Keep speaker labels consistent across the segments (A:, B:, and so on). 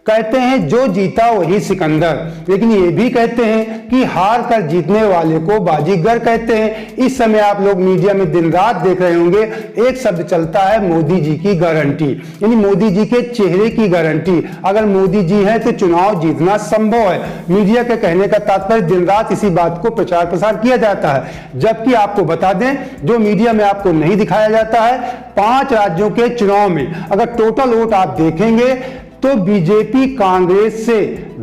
A: कहते हैं जो जीता वही सिकंदर, लेकिन ये भी कहते हैं कि हार कर जीतने वाले को बाजीगर कहते हैं। इस समय आप लोग मीडिया में दिन रात देख रहे होंगे, एक शब्द चलता है मोदी जी की गारंटी, यानी मोदी जी के चेहरे की गारंटी। अगर मोदी जी हैं तो चुनाव जीतना संभव है। मीडिया के कहने का तात्पर्य दिन रात इसी बात को प्रचार प्रसार किया जाता है। जबकि आपको बता दें, जो मीडिया में आपको नहीं दिखाया जाता है, 5 राज्यों के चुनाव में अगर टोटल वोट आप देखेंगे तो बीजेपी कांग्रेस से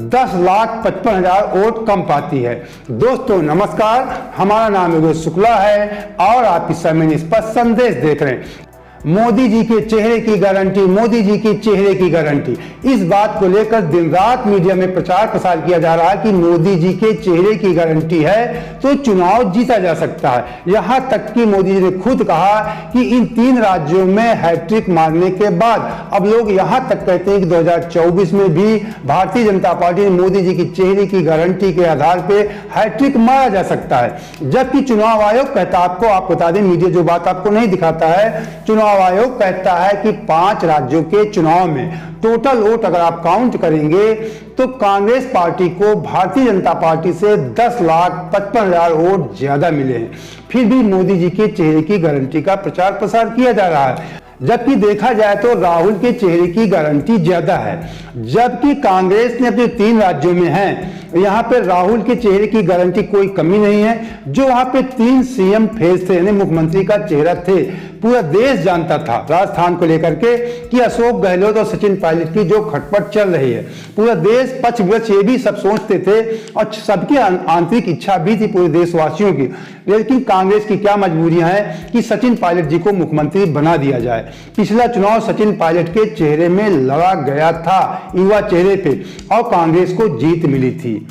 A: 10,55,000 वोट कम पाती है। दोस्तों नमस्कार, हमारा नाम योगेश शुक्ला है और आप इस समय निष्पक्ष संदेश देख रहे हैं। मोदी जी के चेहरे की गारंटी, मोदी जी के चेहरे की गारंटी, इस बात को लेकर दिन रात मीडिया में प्रचार प्रसार किया जा रहा है कि मोदी जी के चेहरे की गारंटी है तो चुनाव जीता जा सकता है। यहां तक कि मोदी जी ने खुद कहा कि इन 3 राज्यों में हैट्रिक मारने के बाद अब लोग यहां तक कहते हैं कि 2024 में भी भारतीय जनता पार्टी ने मोदी जी की चेहरे की गारंटी के आधार पर हैट्रिक मारा जा सकता है। जबकि चुनाव आयोग कहता, आपको बता दें, मीडिया जो बात आपको नहीं दिखाता है, चुनाव आयोग कहता है कि 5 राज्यों के चुनाव में टोटल वोट अगर आप काउंट करेंगे तो कांग्रेस पार्टी को भारतीय जनता पार्टी से 10,55,000 वोट ज्यादा मिले हैं। फिर भी मोदी जी के चेहरे की गारंटी का प्रचार प्रसार किया जा रहा है। जबकि देखा जाए तो राहुल के चेहरे की गारंटी ज्यादा है। जबकि कांग्रेस ने अपने 3 राज्यों में है, यहाँ पे राहुल के चेहरे की गारंटी कोई कमी नहीं है। जो वहां पे 3 सीएम फेस थे, यानी मुख्यमंत्री का चेहरा थे, पूरा देश जानता था राजस्थान को लेकर के कि अशोक गहलोत और सचिन पायलट की जो खटपट चल रही है, पूरा देश पक्ष विपक्ष ये भी सब सोचते थे और सबकी आंतरिक इच्छा भी थी पूरे देशवासियों की। लेकिन कांग्रेस की क्या मजबूरियां हैं कि सचिन पायलट जी को मुख्यमंत्री बना दिया जाए। पिछला चुनाव सचिन पायलट के चेहरे में लड़ा गया था, युवा चेहरे पे, और कांग्रेस को जीत मिली थी।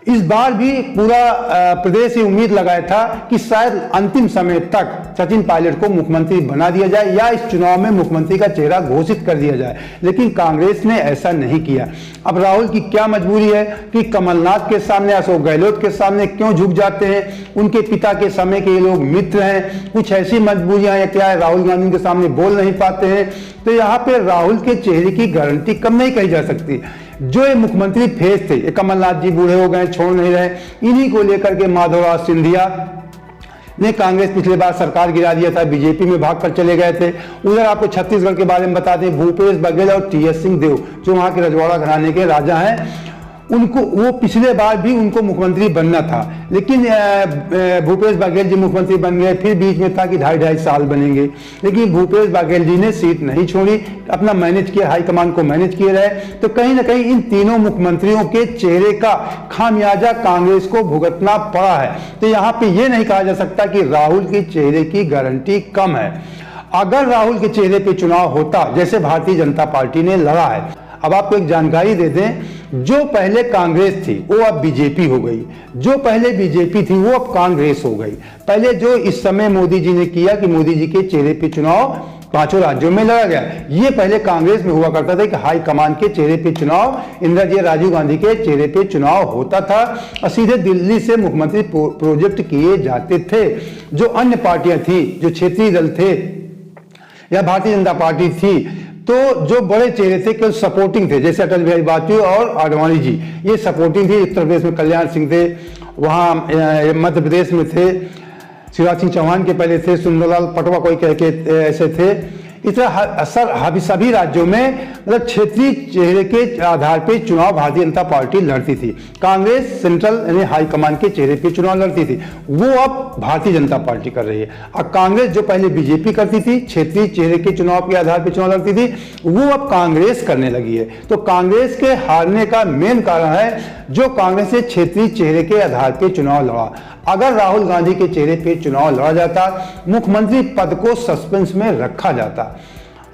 A: इस बार भी पूरा प्रदेश ये उम्मीद लगाया था कि शायद अंतिम समय तक सचिन पायलट को मुख्यमंत्री बना दिया जाए या इस चुनाव में मुख्यमंत्री का चेहरा घोषित कर दिया जाए, लेकिन कांग्रेस ने ऐसा नहीं किया। अब राहुल की क्या मजबूरी है कि कमलनाथ के सामने, अशोक गहलोत के सामने क्यों झुक जाते हैं? उनके पिता के समय के ये लोग मित्र हैं, कुछ ऐसी मजबूरियां या क्या है, राहुल गांधी के सामने बोल नहीं पाते हैं। तो यहाँ पे राहुल के चेहरे की गारंटी कम नहीं कही जा सकती। जो ये मुख्यमंत्री फेस थे, ये कमलनाथ जी बूढ़े हो गए, छोड़ नहीं रहे, इन्हीं को लेकर के माधवराव सिंधिया ने कांग्रेस पिछले बार सरकार गिरा दिया था, बीजेपी में भागकर चले गए थे। उधर आपको छत्तीसगढ़ के बारे में बता दें, भूपेश बघेल और टीएस सिंहदेव जो वहां के रजवाड़ा घराने के राजा हैं, उनको वो पिछले बार भी उनको मुख्यमंत्री बनना था, लेकिन भूपेश बघेल जी मुख्यमंत्री बन गए। फिर बीच में था कि 2.5 साल बनेंगे, लेकिन भूपेश बघेल जी ने सीट नहीं छोड़ी, अपना मैनेज किया, हाईकमान को मैनेज किए रहे। तो कहीं ना कहीं इन तीनों मुख्यमंत्रियों के चेहरे का खामियाजा कांग्रेस को भुगतना पड़ा है। तो यहाँ पे ये नहीं कहा जा सकता कि राहुल के चेहरे की गारंटी कम है। अगर राहुल के चेहरे पे चुनाव होता जैसे भारतीय जनता पार्टी ने लड़ा है, अब आपको एक जानकारी दे दें, जो पहले कांग्रेस थी वो अब बीजेपी हो गई, जो पहले बीजेपी थी वो अब कांग्रेस हो गई। पहले जो इस समय मोदी जी ने किया कि मोदी जी के चेहरे पे चुनाव 5 राज्यों में लड़ा गया, ये पहले कांग्रेस में हुआ करता था कि हाई कमान के चेहरे पे चुनाव, इंदिरा जी राजीव गांधी के चेहरे पे चुनाव होता था और सीधे दिल्ली से मुख्यमंत्री प्रोजेक्ट किए जाते थे। जो अन्य पार्टियां थी, जो क्षेत्रीय दल थे या भारतीय जनता पार्टी थी, तो जो बड़े चेहरे थे केवल सपोर्टिंग थे, जैसे अटल बिहारी वाजपेयी और आडवाणी जी, ये सपोर्टिंग थे। उत्तर प्रदेश में कल्याण सिंह थे, वहाँ मध्य प्रदेश में थे शिवराज सिंह चौहान के पहले थे, सुंदरलाल पटवा कोई कह के ऐसे थे। इस तरह सभी राज्यों में मतलब क्षेत्रीय चेहरे के आधार पर चुनाव भारतीय जनता पार्टी लड़ती थी। कांग्रेस सेंट्रल यानी हाईकमान के चेहरे पे चुनाव लड़ती थी, वो अब भारतीय जनता पार्टी कर रही है। और कांग्रेस जो पहले बीजेपी करती थी, क्षेत्रीय चेहरे के चुनाव के आधार पर चुनाव लड़ती थी, वो अब कांग्रेस करने लगी है। तो कांग्रेस के हारने का मेन कारण है जो कांग्रेस ने क्षेत्रीय चेहरे के आधार पर चुनाव लड़ा। अगर राहुल गांधी के चेहरे पे चुनाव लड़ा जाता, मुख्यमंत्री पद को सस्पेंस में रखा जाता।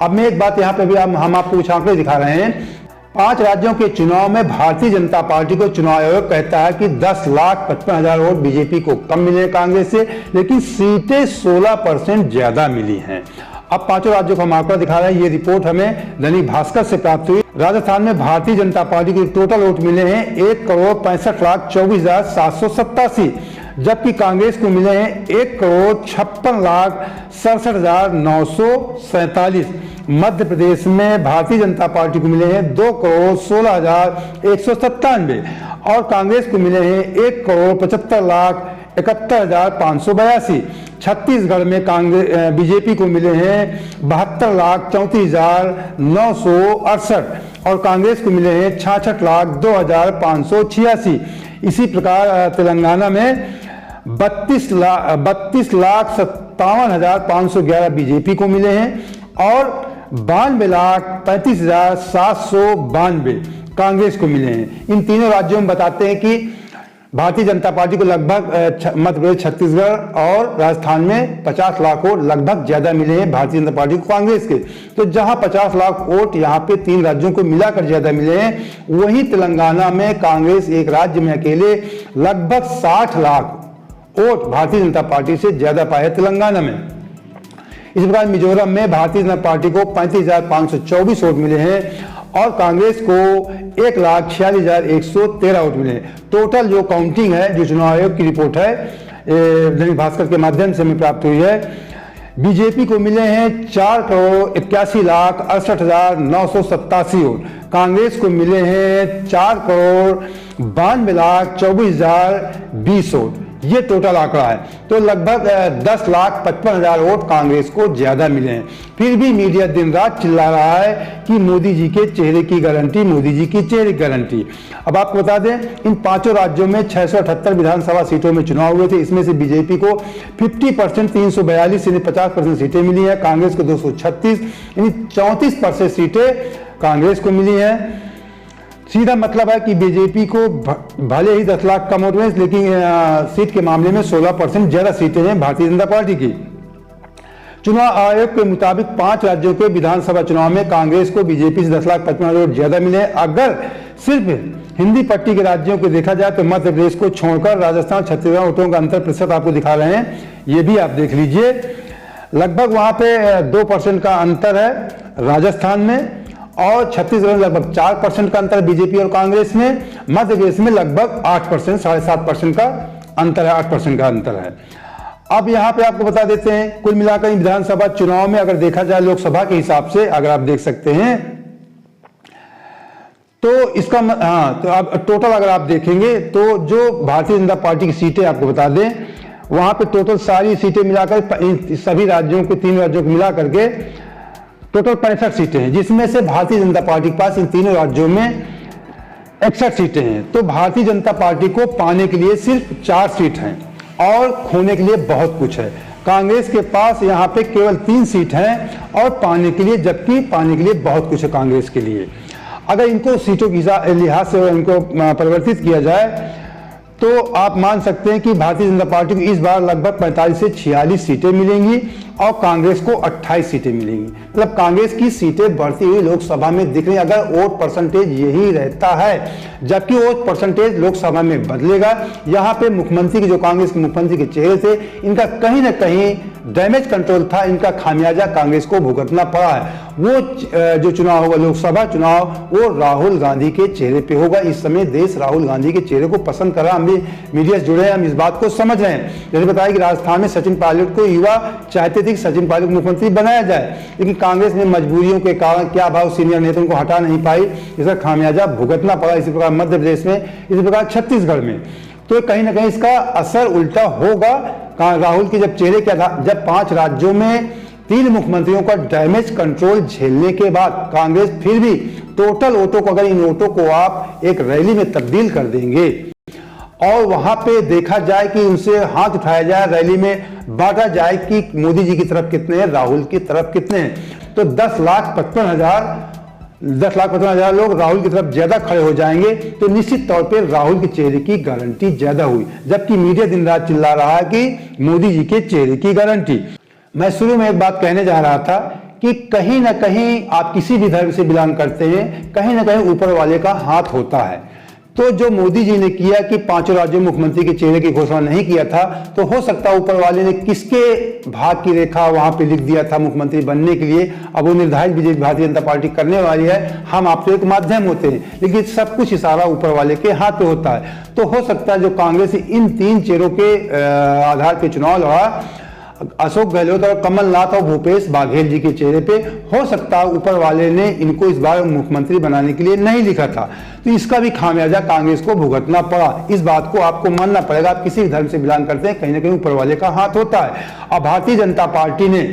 A: अब मैं एक बात यहाँ पे भी हम आपको कुछ आंकड़े दिखा रहे हैं। 5 राज्यों के चुनाव में भारतीय जनता पार्टी को चुनाव आयोग कहता है कि 10,55,000 वोट बीजेपी को कम मिले कांग्रेस से, लेकिन सीटें 16% ज्यादा मिली हैं। अब 5 राज्यों का हम आंकड़ा दिखा रहे हैं। ये रिपोर्ट हमें दैनिक भास्कर से प्राप्त हुई। राजस्थान में भारतीय जनता पार्टी के टोटल वोट मिले हैं 1,65,24,787, जबकि कांग्रेस को मिले हैं 1,56,67,947। मध्य प्रदेश में भारतीय जनता पार्टी को मिले हैं 2,16,197 और कांग्रेस को मिले हैं 1,75,71,582। छत्तीसगढ़ में कांग्रेस बीजेपी को मिले हैं 72,34,968 और कांग्रेस को मिले हैं 66,02,586। इसी प्रकार तेलंगाना में 32,57,511 बीजेपी को मिले हैं और 92,35,792 कांग्रेस को मिले हैं। इन तीनों राज्यों में बताते हैं कि भारतीय जनता पार्टी को लगभग मध्य प्रदेश, छत्तीसगढ़ और राजस्थान में 50 लाख वोट लगभग ज्यादा मिले हैं भारतीय जनता पार्टी को कांग्रेस के। तो जहां 50 लाख वोट यहाँ पे 3 राज्यों को मिलाकर ज्यादा मिले हैं, वहीं तेलंगाना में कांग्रेस एक राज्य में अकेले लगभग 60 लाख वोट भारतीय जनता पार्टी से ज्यादा पाए तेलंगाना में। इस प्रकार मिजोरम में भारतीय जनता पार्टी को 35,524 वोट मिले हैं और कांग्रेस को 1,46,113 वोट मिले। टोटल जो काउंटिंग है, जो चुनाव आयोग की रिपोर्ट है, दैनिक भास्कर के माध्यम से हमें प्राप्त हुई है, बीजेपी को मिले हैं 4,81,68,987 वोट, कांग्रेस को मिले हैं 4,92,24,020 वोट। ये टोटल आंकड़ा है। तो लगभग 10,55,000 वोट कांग्रेस को ज्यादा मिले हैं। फिर भी मीडिया दिन रात चिल्ला रहा है कि मोदी जी के चेहरे की गारंटी, मोदी जी की चेहरे की गारंटी। अब आपको बता दें, इन 5 राज्यों में 678 विधानसभा सीटों में चुनाव हुए थे। इसमें से बीजेपी को 50% 342 यानी 50% सीटें मिली है, कांग्रेस को 236 यानी 34% सीटें कांग्रेस को मिली है। सीधा मतलब है कि बीजेपी को भले ही 10 लाख कम वोट में, लेकिन सीट के मामले में 16% ज्यादा सीटें हैं भारतीय जनता पार्टी की। चुनाव आयोग के मुताबिक 5 राज्यों के विधानसभा चुनाव में कांग्रेस को बीजेपी से 10,55,000 वोट ज्यादा मिले। अगर सिर्फ हिंदी पट्टी के राज्यों को देखा जाए तो मध्य प्रदेश को छोड़कर राजस्थान, छत्तीसगढ़ वोटों का अंतर प्रतिशत आपको दिखा रहे हैं, ये भी आप देख लीजिए। लगभग वहां पे 2% का अंतर है राजस्थान में और छत्तीसगढ़ में लगभग 4% का अंतर बीजेपी और कांग्रेस में। मध्य प्रदेश में लगभग 8%, 7.5% का अंतर है, 8% का अंतर है। अब यहां पे आपको बता देते हैं, कुल मिलाकर विधानसभा चुनाव में अगर देखा जाए लोकसभा के हिसाब से, अगर आप देख सकते हैं तो इसका तो अब टोटल अगर आप देखेंगे तो जो भारतीय जनता पार्टी की सीटें आपको बता दें, वहां पे टोटल सारी सीटें मिलाकर सभी राज्यों को, 3 राज्यों को मिला करके टोटल 65 सीटें हैं, जिसमें से भारतीय जनता पार्टी के पास इन तीनों राज्यों में 61 सीटें हैं। तो भारतीय जनता पार्टी को पाने के लिए सिर्फ 4 सीट हैं और खोने के लिए बहुत कुछ है। कांग्रेस के पास यहाँ पे केवल 3 सीट हैं और पाने के लिए, जबकि पाने के लिए बहुत कुछ है कांग्रेस के लिए। अगर इनको सीटों के लिहाज से इनको परिवर्तित किया जाए तो आप मान सकते हैं कि भारतीय जनता पार्टी को इस बार लगभग 45 से 46 सीटें मिलेंगी और कांग्रेस को 28 सीटें मिलेंगी। मतलब कांग्रेस की सीटें बढ़ती हुई लोकसभा में दिख रही है अगर वोट परसेंटेज यही रहता है, जबकि वोट परसेंटेज लोकसभा में बदलेगा। यहाँ पे मुख्यमंत्री के, जो कांग्रेस के मुख्यमंत्री के चेहरे थे, इनका कहीं ना कहीं डैमेज कंट्रोल था, इनका खामियाजा कांग्रेस को भुगतना पड़ा है। वो जो चुनाव होगा, लोकसभा चुनाव, वो राहुल गांधी के चेहरे पे होगा। इस समय देश राहुल गांधी के चेहरे को पसंद कर रहा है। हम भी मीडिया से जुड़े हैं, हम इस बात को समझ रहे हैं। जैसे बताया कि राजस्थान में सचिन पायलट को युवा चाहते थे कि सचिन पायलट को मुख्यमंत्री बनाया जाए, लेकिन कांग्रेस ने मजबूरियों के कारण, क्या भाव सीनियर नेताओं को हटा नहीं पाई, इसका खामियाजा भुगतना पड़ा। इसी प्रकार मध्य प्रदेश में, इसी प्रकार छत्तीसगढ़ में। तो कहीं ना कहीं इसका असर उल्टा होगा राहुल के जब चेहरे के आधार, जब 5 राज्यों में 3 मुख्यमंत्रियों का डैमेज कंट्रोल झेलने के बाद कांग्रेस फिर भी टोटल वोटों को, अगर इन वोटों को आप एक रैली में तब्दील कर देंगे और वहां पे देखा जाए कि उनसे हाथ उठाया जाए, रैली में बांटा जाए कि मोदी जी की तरफ कितने हैं, राहुल की तरफ कितने हैं, तो 10,55,000 लोग राहुल की तरफ ज्यादा खड़े हो जाएंगे। तो निश्चित तौर पे राहुल के चेहरे की गारंटी ज्यादा हुई, जबकि मीडिया दिन रात चिल्ला रहा है कि मोदी जी के चेहरे की गारंटी। मैं शुरू में एक बात कहने जा रहा था कि कहीं ना कहीं आप किसी भी धर्म से बिलोंग करते हैं, कहीं ना कहीं ऊपर वाले का हाथ होता है। तो जो मोदी जी ने किया कि 5 राज्यों में मुख्यमंत्री के चेहरे की घोषणा नहीं किया था, तो हो सकता है ऊपर वाले ने किसके भाग की रेखा वहां पे लिख दिया था मुख्यमंत्री बनने के लिए। अब वो निर्धारित बीजेपी भारतीय जनता पार्टी करने वाली है, हम आप तो एक माध्यम होते हैं, लेकिन सब कुछ इशारा ऊपर वाले के हाथ पे होता है। तो हो सकता है जो कांग्रेस इन 3 चेहरों के आधार पर चुनाव लड़ा, अशोक गहलोत और कमलनाथ और भूपेश बाघेल जी के चेहरे पे, हो सकता है ऊपर वाले ने इनको इस बार मुख्यमंत्री बनाने के लिए नहीं लिखा था, तो इसका भी खामियाजा कांग्रेस को भुगतना पड़ा। इस बात को आपको मानना पड़ेगा। आप किसी भी धर्म से बिलोंग करते हैं, कहीं ना कहीं ऊपर वाले का हाथ होता है। अब भारतीय जनता पार्टी ने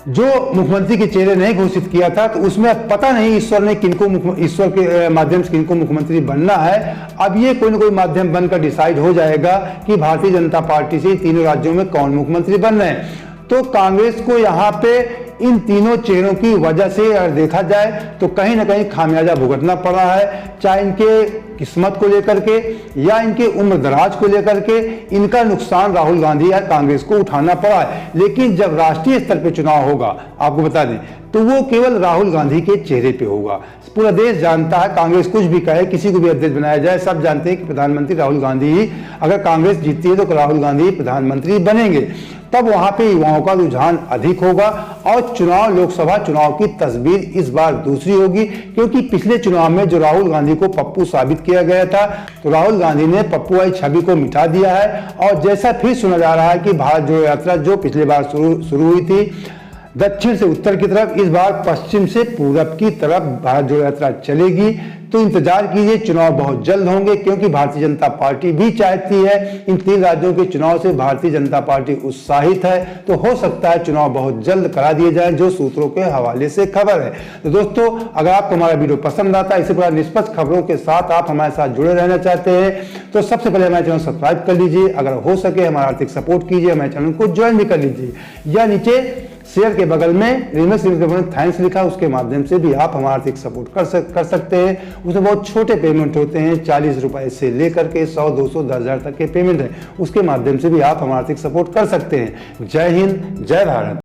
A: जो मुख्यमंत्री के चेहरे नहीं घोषित किया था, तो उसमें पता नहीं ईश्वर के माध्यम से किनको मुख्यमंत्री बनना है। अब ये कोई ना कोई माध्यम बनकर डिसाइड हो जाएगा कि भारतीय जनता पार्टी से तीनों राज्यों में कौन मुख्यमंत्री बन रहे हैं। तो कांग्रेस को यहाँ पे इन तीनों चेहरों की वजह से अगर देखा जाए तो कहीं ना कहीं खामियाजा भुगतना पड़ रहा है, चाहे इनके किस्मत को लेकर के या इनके उम्र दराज को लेकर के। इनका नुकसान राहुल गांधी या कांग्रेस को उठाना पड़ा है। लेकिन जब राष्ट्रीय स्तर पे चुनाव होगा, आपको बता दें, तो वो केवल राहुल गांधी के चेहरे पे होगा। पूरा देश जानता है, कांग्रेस कुछ भी कहे, किसी को भी अध्यक्ष बनाया जाए, सब जानते हैं कि प्रधानमंत्री राहुल गांधी ही, अगर कांग्रेस जीतती है तो राहुल गांधी प्रधानमंत्री बनेंगे। तब वहां पे युवाओं का रुझान अधिक होगा और चुनाव, लोकसभा चुनाव की तस्वीर इस बार दूसरी होगी, क्योंकि पिछले चुनाव में जो राहुल गांधी को पप्पू साबित किया गया था, तो राहुल गांधी ने पप्पूआई छवि को मिटा दिया है। और जैसा फिर सुना जा रहा है कि भारत जोड़ो यात्रा जो पिछले बार शुरू हुई थी दक्षिण से उत्तर की तरफ, इस बार पश्चिम से पूरब की तरफ भारत जोड़ो यात्रा चलेगी। तो इंतजार कीजिए, चुनाव बहुत जल्द होंगे, क्योंकि भारतीय जनता पार्टी भी चाहती है। इन 3 राज्यों के चुनाव से भारतीय जनता पार्टी उत्साहित है, तो हो सकता है चुनाव बहुत जल्द करा दिए जाए, जो सूत्रों के हवाले से खबर है। तो दोस्तों, अगर आपको हमारा वीडियो पसंद आता है, इसी प्रकार निष्पक्ष खबरों के साथ आप हमारे साथ जुड़े रहना चाहते हैं, तो सबसे पहले हमारे चैनल सब्सक्राइब कर लीजिए। अगर हो सके हमारा आर्थिक सपोर्ट कीजिए, हमारे चैनल को ज्वाइन भी कर लीजिए, या नीचे शेयर के बगल में रिमिक्स थैंक्स लिखा, उसके माध्यम से भी आप हमारा आर्थिक सपोर्ट कर सकते हैं। उसमें बहुत छोटे पेमेंट होते हैं, 40 रुपए से लेकर के 100, 200, 10,000 तक के पेमेंट है, उसके माध्यम से भी आप हमारा आर्थिक सपोर्ट कर सकते हैं। जय हिंद, जय भारत।